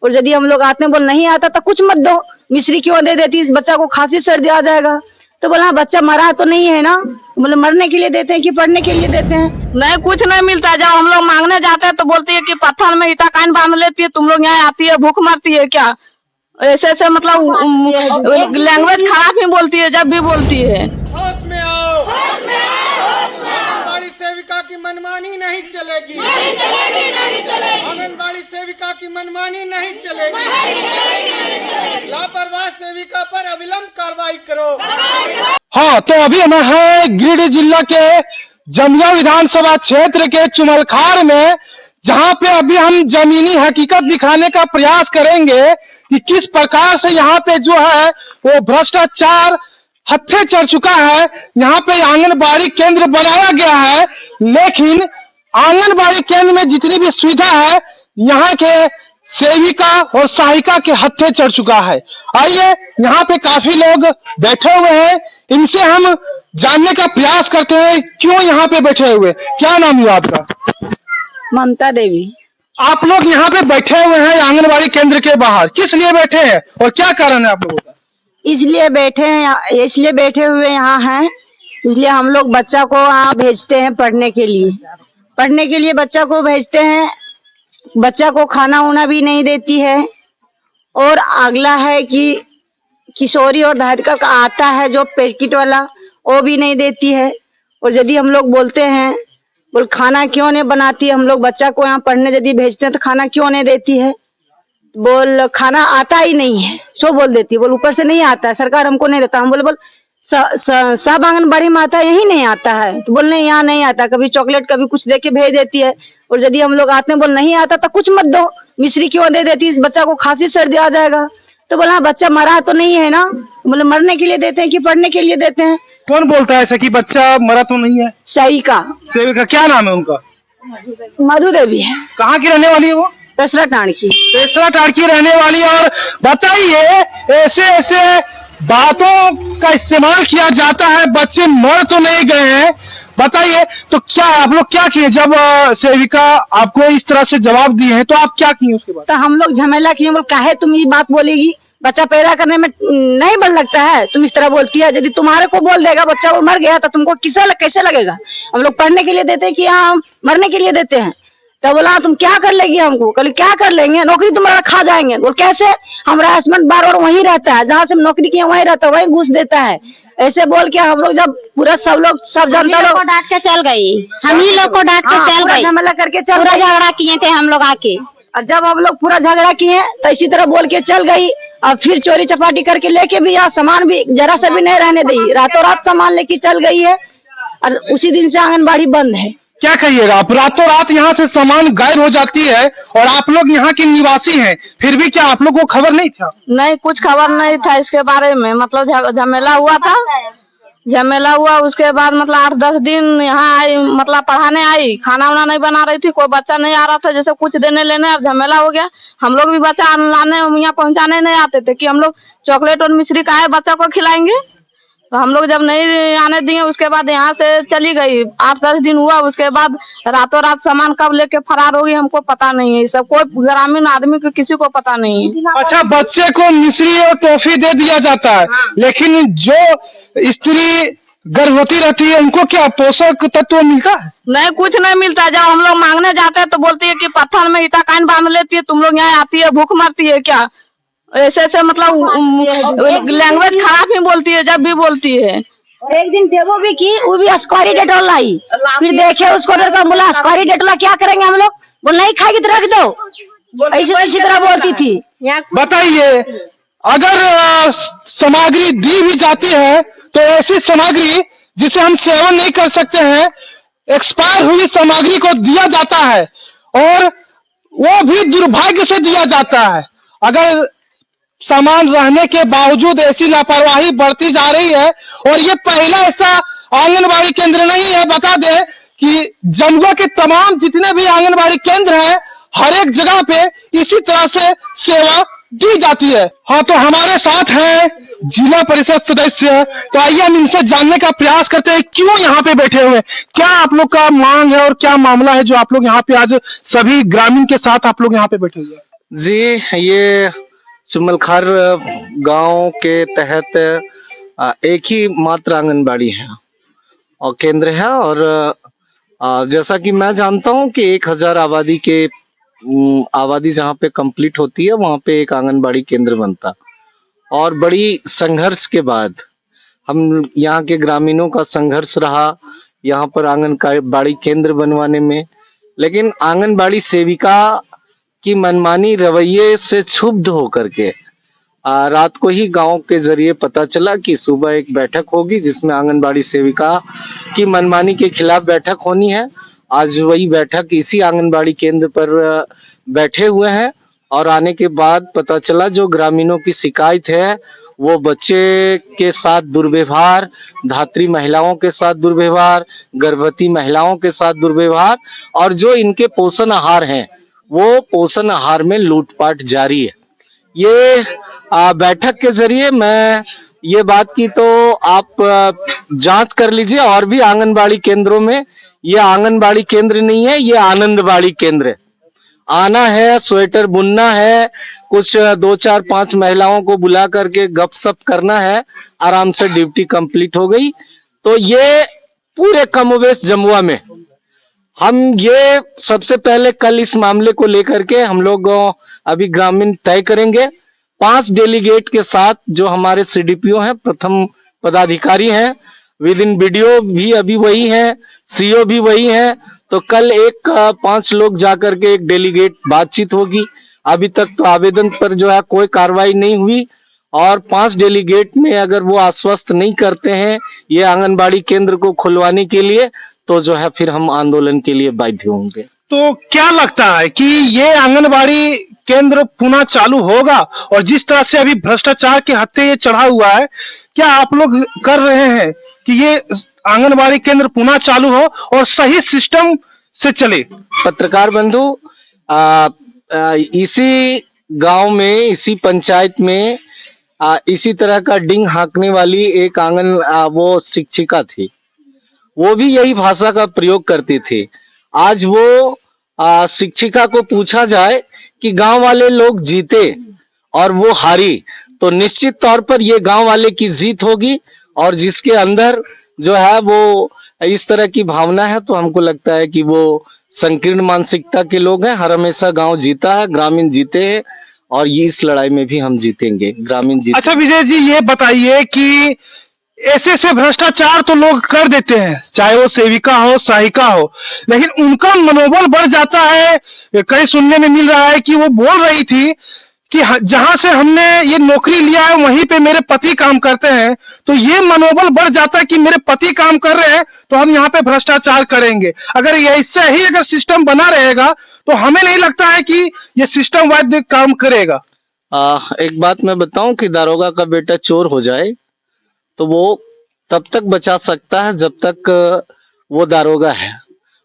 और यदि हम लोग आते हैं बोल नहीं आता तो कुछ मत दो, मिश्री क्यों दे देती, इस बच्चा को खांसी सर्दी आ जाएगा। तो बोला बच्चा मरा तो नहीं है ना, बोले मरने के लिए देते हैं कि पढ़ने के लिए देते हैं। नहीं कुछ नहीं मिलता। जब हम लोग मांगने जाते हैं तो बोलती है कि पत्थर में ईटा कान बांध लेती है, तुम लोग यहाँ आती है भूख मरती है क्या, ऐसे ऐसे मतलब लैंग्वेज खराब ही बोलती है जब भी बोलती है। होश में आओ, होश में आओ। आंगनबाड़ी सेविका की मनमानी नहीं चलेगी, नहीं चलेगी, नहीं चलेगी। आंगनबाड़ी सेविका की मनमानी नहीं चलेगी, नहीं चलेगी। लापरवाह सेविका पर अविलंब कार्रवाई करो। हाँ, तो अभी हम हैं गिरिडीह जिला के जमुआ विधानसभा क्षेत्र के चुमलखार में, जहां पे अभी हम जमीनी हकीकत दिखाने का प्रयास करेंगे कि किस प्रकार से यहाँ पे जो है वो भ्रष्टाचार हत्थे चढ़ चुका है। यहाँ पे आंगनबाड़ी केंद्र बनाया गया है, लेकिन आंगनबाड़ी केंद्र में जितनी भी सुविधा है यहाँ के सेविका और सहायिका के हत्थे चढ़ चुका है। आइए, यहाँ पे काफी लोग बैठे हुए हैं, इनसे हम जानने का प्रयास करते हैं क्यों यहाँ पे बैठे हुए। क्या नाम है आपका? ममता देवी। आप लोग यहाँ पे बैठे हुए हैं आंगनबाड़ी केंद्र के बाहर, किस लिए बैठे हैं और क्या कारण है आप लोगों का? इसलिए बैठे हुए यहाँ हैं, इसलिए हम लोग बच्चा को यहाँ भेजते हैं पढ़ने के लिए बच्चा को भेजते हैं। बच्चा को खाना उना भी नहीं देती है, और अगला है कि किशोरी और धारिका का आता है जो पैकेट वाला, वो भी नहीं देती है। और यदि हम लोग बोलते हैं बोल खाना क्यों नहीं बनाती है, हम लोग बच्चा को यहाँ पढ़ने यदि भेजते हैं तो खाना क्यों नहीं देती है, बोल खाना आता ही नहीं है, सो बोल देती है, बोल ऊपर से नहीं आता है, सरकार हमको नहीं देता। हम बोल सब आंगनबाड़ी में आता है, यही नहीं आता है, तो बोल नहीं यहाँ नहीं आता, कभी चॉकलेट कभी कुछ दे के भेज देती है। और यदि हम लोग आते हैं बोल नहीं आता तो कुछ मत दो, मिश्री क्यों दे देती, इस बच्चा को खांसी सर्दी आ जाएगा। तो बोला बच्चा मरा तो नहीं है ना, बोले मरने के लिए देते हैं कि पढ़ने के लिए देते हैं। कौन बोलता है ऐसा कि बच्चा मरा तो नहीं है? सेविका। सेविका क्या नाम है उनका? मधु देवी है। कहाँ की रहने वाली है वो? तेसरा टाड़ की रहने वाली। और बताइए, ऐसे ऐसे बातों का इस्तेमाल किया जाता है, बच्चे मर तो नहीं गए हैं, बताइए तो क्या आप लोग क्या किए जब सेविका आपको इस तरह से जवाब दिए हैं, तो आप क्या किए उसके बाद? तो हम लोग झमेला किए, बोल काहे तुम ये बात बोलेगी, बच्चा पैदा करने में नहीं बन लगता है, तुम इस तरह बोलती है। यदि तुम्हारे को बोल देगा बच्चा वो मर गया तो तुमको कैसे लगेगा। हम लोग पढ़ने के लिए देते हैं कि हाँ मरने के लिए देते हैं। तो बोला तुम क्या कर लेगी, हमको कल क्या कर लेंगे, नौकरी तुम्हारा खा जाएंगे। बोल कैसे, हमारा हस्बैंड बार बार वहीं रहता है, जहाँ से हम नौकरी किए वहीं रहता है, वहीं घूस देता है। ऐसे बोल के हम लोग जब पूरा सब जनता लोग डांट के चल गई, हम ही लोग को डांट के चल गई, झमेला करके चल पूरा झगड़ा किए थे हम लोग आके। और जब हम लोग पूरा झगड़ा किए तो इसी तरह बोल के चल गई, और फिर चोरी चपाटी करके लेके भी यहाँ सामान भी जरा सा भी नहीं रहने दी, रातों रात सामान लेके चल गई है। और उसी दिन से आंगनबाड़ी बंद है। क्या कहिएगा आप? रातों रात यहाँ से सामान गायब हो जाती है और आप लोग यहाँ के निवासी हैं, फिर भी क्या आप लोग को खबर नहीं था? नहीं कुछ खबर नहीं था इसके बारे में, मतलब झमेला हुआ था, झमेला हुआ उसके बाद मतलब 8-10 दिन यहाँ आई, मतलब पढ़ाने आई, खाना वाना नहीं बना रही थी, कोई बच्चा नहीं आ रहा था, जैसे कुछ देने लेने, अब झमेला हो गया। हम लोग भी बच्चा लाने यहाँ पहुँचाने नहीं आते थे कि हम लोग चॉकलेट और मिश्री का है बच्चा को खिलाएंगे। तो हम लोग जब नहीं आने दिए उसके बाद यहाँ से चली गई, 8-10 दिन हुआ, उसके बाद रातों रात सामान कब लेके फरार होगी हमको पता नहीं है, सब कोई ग्रामीण आदमी को किसी को पता नहीं है। अच्छा, बच्चे को मिश्री और टॉफी दे दिया जाता है, लेकिन जो स्त्री गर्भवती रहती है उनको क्या पोषक तत्व मिलता है? नहीं कुछ नहीं मिलता। जब हम लोग मांगने जाते हैं तो बोलती है कि पत्थर में ईटा कान बांध लेती है, तुम लोग यहाँ आती है भूख मरती है क्या, ऐसे ऐसे मतलब लैंग्वेज खराब ही बोलती है जब भी बोलती है। एक दिन देवो भी की, वो भी एक्सपायरी डेट लाई, फिर देखे उसको बोला एक्सपायरी डेट वाला क्या करेंगे हम लोग, बोल नहीं खाएगी तो रख दो, ऐसे इसी तरह बोलती थी। बताइए, अगर सामग्री दी भी जाती है तो ऐसी सामग्री जिसे हम सेवन नहीं कर सकते हैं, एक्सपायर हुई सामग्री को दिया जाता है, और वो भी दुर्भाग्य से दिया जाता है। अगर सामान रहने के बावजूद ऐसी लापरवाही बढ़ती जा रही है, और ये पहला ऐसा आंगनबाड़ी केंद्र नहीं है, बता दें कि जमुआ के तमाम जितने भी आंगनबाड़ी केंद्र हैं, हर एक जगह पे इसी तरह से सेवा दी जाती है। हाँ, तो हमारे साथ हैं जिला परिषद सदस्य, तो आइए हम इनसे जानने का प्रयास करते हैं क्यों यहाँ पे बैठे हुए, क्या आप लोग का मांग है और क्या मामला है जो आप लोग यहाँ पे आज सभी ग्रामीण के साथ आप लोग यहाँ पे बैठे हुए हैं। जी, ये चुमलखार गांव के तहत एक ही मात्र आंगनबाड़ी है और केंद्र है। और जैसा कि मैं जानता हूं कि 1000 आबादी के आबादी जहां पे कंप्लीट होती है वहां पे एक आंगनबाड़ी केंद्र बनता। और बड़ी संघर्ष के बाद हम यहाँ के ग्रामीणों का संघर्ष रहा यहाँ पर आंगनबाड़ी केंद्र बनवाने में। लेकिन आंगनबाड़ी सेविका की मनमानी रवैये से क्षुब्ध होकर के रात को ही गांव के जरिए पता चला कि सुबह एक बैठक होगी जिसमें आंगनबाड़ी सेविका की मनमानी के खिलाफ बैठक होनी है। आज वही बैठक इसी आंगनबाड़ी केंद्र पर बैठे हुए हैं और आने के बाद पता चला जो ग्रामीणों की शिकायत है वो बच्चे के साथ दुर्व्यवहार, धात्री महिलाओं के साथ दुर्व्यवहार, गर्भवती महिलाओं के साथ दुर्व्यवहार और जो इनके पोषण आहार हैं वो पोषण आहार में लूटपाट जारी है। ये बैठक के जरिए मैं ये बात की तो आप जांच कर लीजिए और भी आंगनबाड़ी केंद्रों में। ये आंगनबाड़ी केंद्र नहीं है, ये आनंदबाड़ी केंद्र है। आना है, स्वेटर बुनना है, कुछ 2 4 5 महिलाओं को बुला करके गपशप करना है, आराम से ड्यूटी कंप्लीट हो गई। तो ये पूरे कमोबेश जमुआ में हम ये सबसे पहले कल इस मामले को लेकर के हम लोग अभी ग्रामीण तय करेंगे 5 डेलीगेट के साथ जो हमारे सीडीपीओ हैं, प्रथम पदाधिकारी हैं, विद इन बीडीओ भी अभी वही है, सीओ भी वही है। तो कल 5 लोग जाकर के एक डेलीगेट बातचीत होगी। अभी तक तो आवेदन पर जो है कोई कार्रवाई नहीं हुई और 5 डेलीगेट में अगर वो आश्वस्त नहीं करते हैं ये आंगनबाड़ी केंद्र को खुलवाने के लिए तो जो है फिर हम आंदोलन के लिए बाध्य होंगे। तो क्या लगता है कि ये आंगनबाड़ी केंद्र पुनः चालू होगा? और जिस तरह से अभी भ्रष्टाचार के हत्थे ये चढ़ा हुआ है, क्या आप लोग कर रहे हैं कि ये आंगनबाड़ी केंद्र पुनः चालू हो और सही सिस्टम से चले? पत्रकार बंधु, इसी गांव में, इसी पंचायत में इसी तरह का डिंग हाँकने वाली एक वो शिक्षिका थी। वो भी यही भाषा का प्रयोग करती थी। आज वो शिक्षिका को पूछा जाए कि गांव वाले लोग जीते और वो हारी तो निश्चित तौर पर ये गांव वाले की जीत होगी। और जिसके अंदर जो है वो इस तरह की भावना है तो हमको लगता है कि वो संकीर्ण मानसिकता के लोग हैं। हर हमेशा गांव जीता है, ग्रामीण जीते हैं और इस लड़ाई में भी हम जीतेंगे, ग्रामीण जीते। अच्छा विजय जी, ये बताइए कि ऐसे भ्रष्टाचार तो लोग कर देते हैं, चाहे वो सेविका हो, सहायिका हो, लेकिन उनका मनोबल बढ़ जाता है। कहीं सुनने में मिल रहा है कि वो बोल रही थी कि जहां से हमने ये नौकरी लिया है वहीं पे मेरे पति काम करते हैं, तो ये मनोबल बढ़ जाता है कि मेरे पति काम कर रहे हैं तो हम यहाँ पे भ्रष्टाचार करेंगे। अगर ऐसे ही अगर सिस्टम बना रहेगा तो हमें नहीं लगता है कि ये सिस्टम वाइज काम करेगा। एक बात मैं बताऊं कि दारोगा का बेटा चोर हो जाए तो वो तब तक बचा सकता है जब तक वो दारोगा है,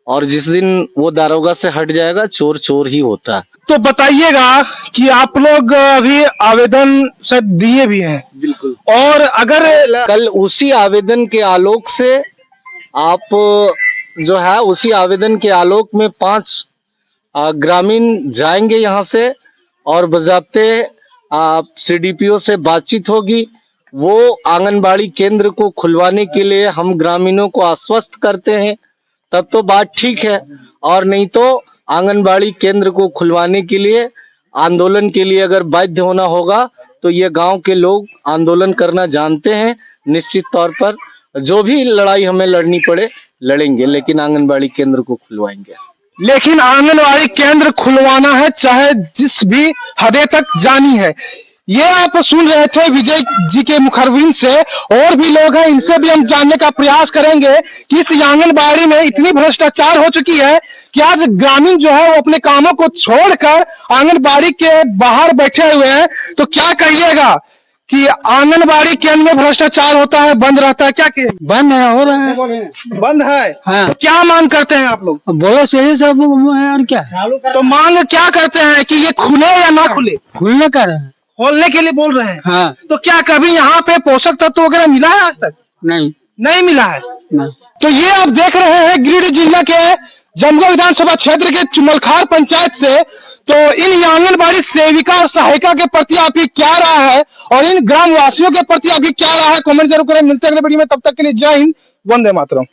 और जिस दिन वो दारोगा से हट जाएगा चोर चोर ही होता है। तो बताइएगा कि आप लोग अभी आवेदन शायद दिए भी हैं। बिल्कुल। और अगर कल उसी आवेदन के आलोक से आप जो है उसी आवेदन के आलोक में 5 ग्रामीण जाएंगे यहाँ से और बजाते सीडीपीओ से बातचीत होगी। वो आंगनबाड़ी केंद्र को खुलवाने के लिए हम ग्रामीणों को आश्वस्त करते हैं तब तो बात ठीक है, और नहीं तो आंगनबाड़ी केंद्र को खुलवाने के लिए आंदोलन के लिए अगर बाध्य होना होगा तो ये गांव के लोग आंदोलन करना जानते हैं। निश्चित तौर पर जो भी लड़ाई हमें लड़नी पड़े लड़ेंगे, लेकिन आंगनबाड़ी केंद्र को खुलवाएंगे। लेकिन आंगनबाड़ी केंद्र खुलवाना है, चाहे जिस भी हद तक जानी है। ये आप सुन रहे थे विजय जी के मुखारबिंद से। और भी लोग हैं, इनसे भी हम जानने का प्रयास करेंगे कि इस आंगनबाड़ी में इतनी भ्रष्टाचार हो चुकी है कि आज ग्रामीण जो है वो अपने कामों को छोड़कर आंगनबाड़ी के बाहर बैठे हुए हैं। तो क्या कहिएगा कि आंगनबाड़ी केंद्र में भ्रष्टाचार होता है, बंद रहता है, क्या कहिए? बंद है, हो रहा है, बंद है। हाँ। तो क्या मांग करते हैं आप लोग? बोलो सही सब और क्या तो मांग क्या करते हैं कि ये खुले या ना खुले? खुलने का रहे? खोलने के लिए बोल रहे हैं। हाँ। तो क्या कभी यहाँ पे पोषक तत्व वगैरह मिला है आज तक? नहीं मिला है। नहीं। तो ये आप देख रहे हैं गिरिडीह जिला के जमगा विधानसभा क्षेत्र के चुमलखार पंचायत से तो इन आंगनबाड़ी सेविका और सहायिका के प्रति आपकी क्या राय है और इन ग्राम वासियों के प्रति आपकी क्या राय है, कमेंट जरूर करें। मिलते हैं अगले वीडियो में, तब तक के लिए जय हिंद, वंदे मातरम।